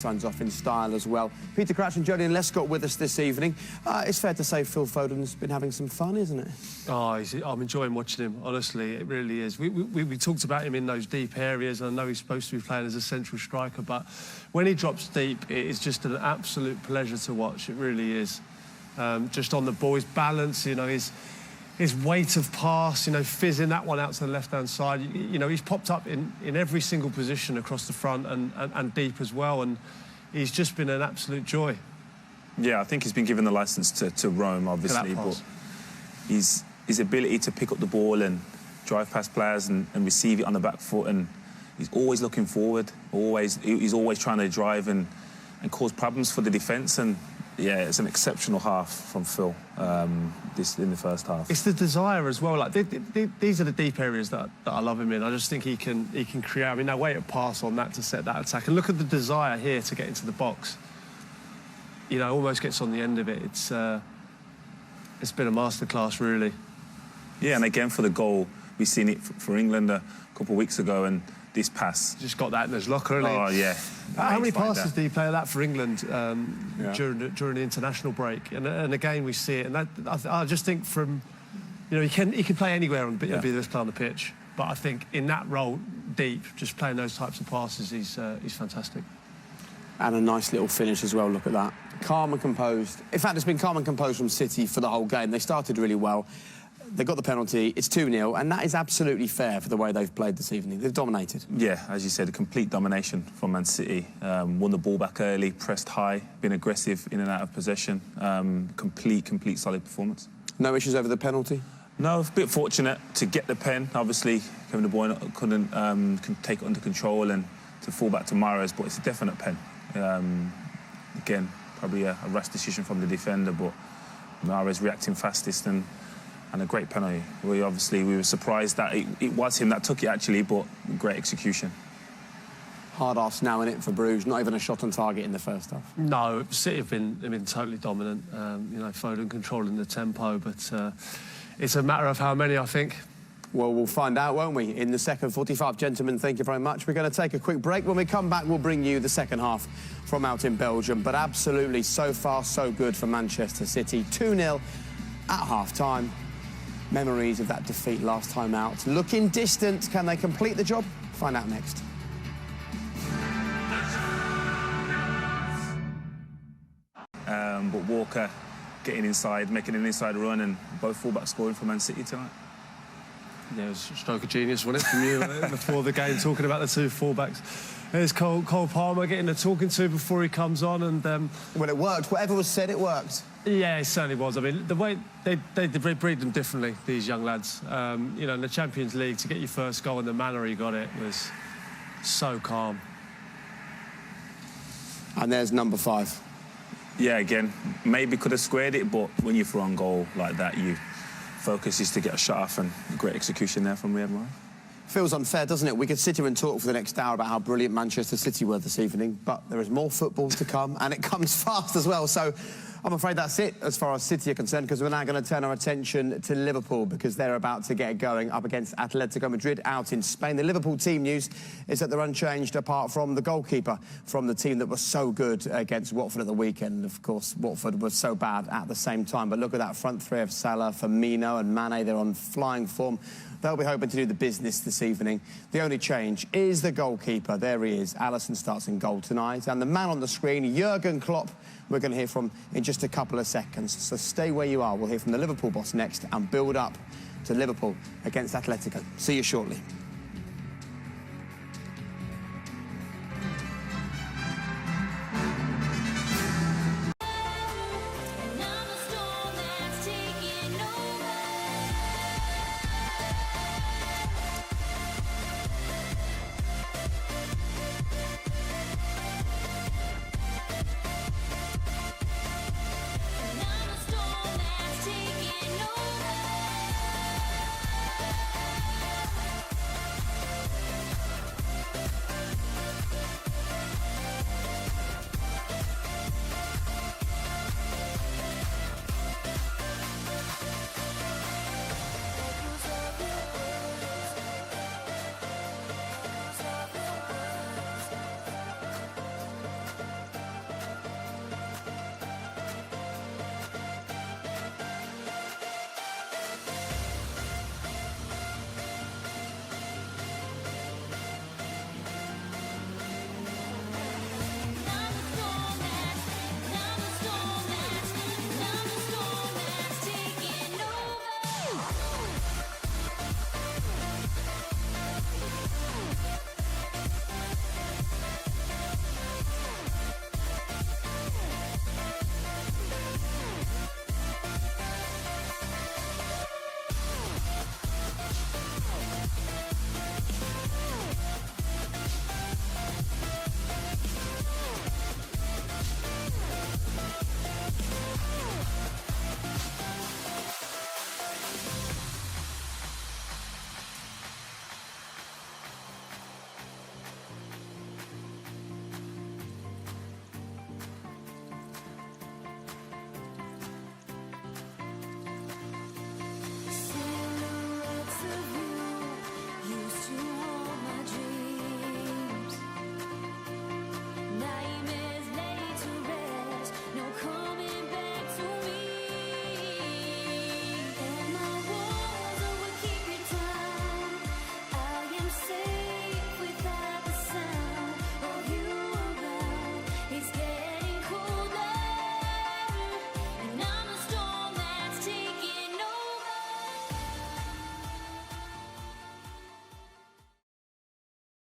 Signs off in style as well. Peter Crouch and Jolyon Lescott with us this evening. It's fair to say Phil Foden's been having some fun, isn't it? Oh, I'm enjoying watching him, honestly, it really is. We talked about him in those deep areas, and I know he's supposed to be playing as a central striker, but when he drops deep, it is just an absolute pleasure to watch, it really is. Just on the ball, his balance, you know, his weight of pass, you know, fizzing that one out to the left-hand side. You know, he's popped up in every single position across the front and deep as well, and he's just been an absolute joy. Yeah, I think he's been given the licence to roam, obviously, but his ability to pick up the ball and drive past players and receive it on the back foot, and he's always looking forward, he's always trying to drive and cause problems for the defence, and yeah, it's an exceptional half from Phil in the first half. It's the desire as well. Like these are the deep areas that I love him in. I just think he can create. I mean, that way to pass on that to set that attack, and look at the desire here to get into the box. You know, almost gets on the end of it. It's been a masterclass, really. Yeah, and again for the goal, we've seen it for England a couple of weeks ago, and this pass. Just got that in his locker, hasn't he? Oh, yeah. How many passes did he play that for England during the international break? And again, we see it. And I just think from, you know, he can play anywhere and be the best player on the pitch. But I think in that role, deep, just playing those types of passes, he's fantastic. And a nice little finish as well, look at that. Calm and composed. In fact, it's been calm and composed from City for the whole game. They started really well. They got the penalty, it's 2-0, and that is absolutely fair for the way they've played this evening. They've dominated. Yeah, as you said, a complete domination from Man City. Won the ball back early, pressed high, been aggressive in and out of possession. Complete solid performance. No issues over the penalty? No, a bit fortunate to get the pen. Obviously, Kevin De Bruyne couldn't take it under control and to fall back to Manhrez, but it's a definite pen. Again, probably a rash decision from the defender, but Manhrez reacting fastest and a great penalty. We were surprised that it was him that took it, actually, but great execution. Hard ass now in it for Bruges, not even a shot on target in the first half. No, City have been totally dominant. You know, Foden controlling the tempo, but it's a matter of how many, I think. Well, we'll find out, won't we, in the second 45. Gentlemen, thank you very much. We're going to take a quick break. When we come back, we'll bring you the second half from out in Belgium. But absolutely, so far, so good for Manchester City. 2-0 at half-time. Memories of that defeat last time out. Looking distant. Can they complete the job? Find out next. But Walker getting inside, making an inside run, and both fullbacks scoring for Man City tonight. Yeah, it was a stroke of genius, wasn't it, from you before the game, talking about the two fullbacks. There's Cole Palmer getting a talking to before he comes on, and well, it worked. Whatever was said, it worked. Yeah, it certainly was. I mean, the way they breed them differently, these young lads. You know, in the Champions League, to get your first goal and the manner he got it was so calm. And there's number 5. Yeah, again, maybe could have squared it, but when you throw on goal like that, you focus is to get a shot off, and great execution there from Riyad Mahrez. Feels unfair, doesn't it? We could sit here and talk for the next hour about how brilliant Manchester City were this evening, but there is more football to come, and it comes fast as well. So I'm afraid that's it as far as City are concerned, because we're now going to turn our attention to Liverpool, because they're about to get going up against Atletico Madrid out in Spain. The Liverpool team news is that they're unchanged apart from the goalkeeper from the team that was so good against Watford at the weekend. Of course, Watford was so bad at the same time, but look at that front three of Salah, Firmino and Mane. They're on flying form. They'll be hoping to do the business this evening. The only change is the goalkeeper. There he is. Alisson starts in goal tonight. And the man on the screen, Jurgen Klopp, we're going to hear from in just a couple of seconds. So stay where you are. We'll hear from the Liverpool boss next and build up to Liverpool against Atletico. See you shortly.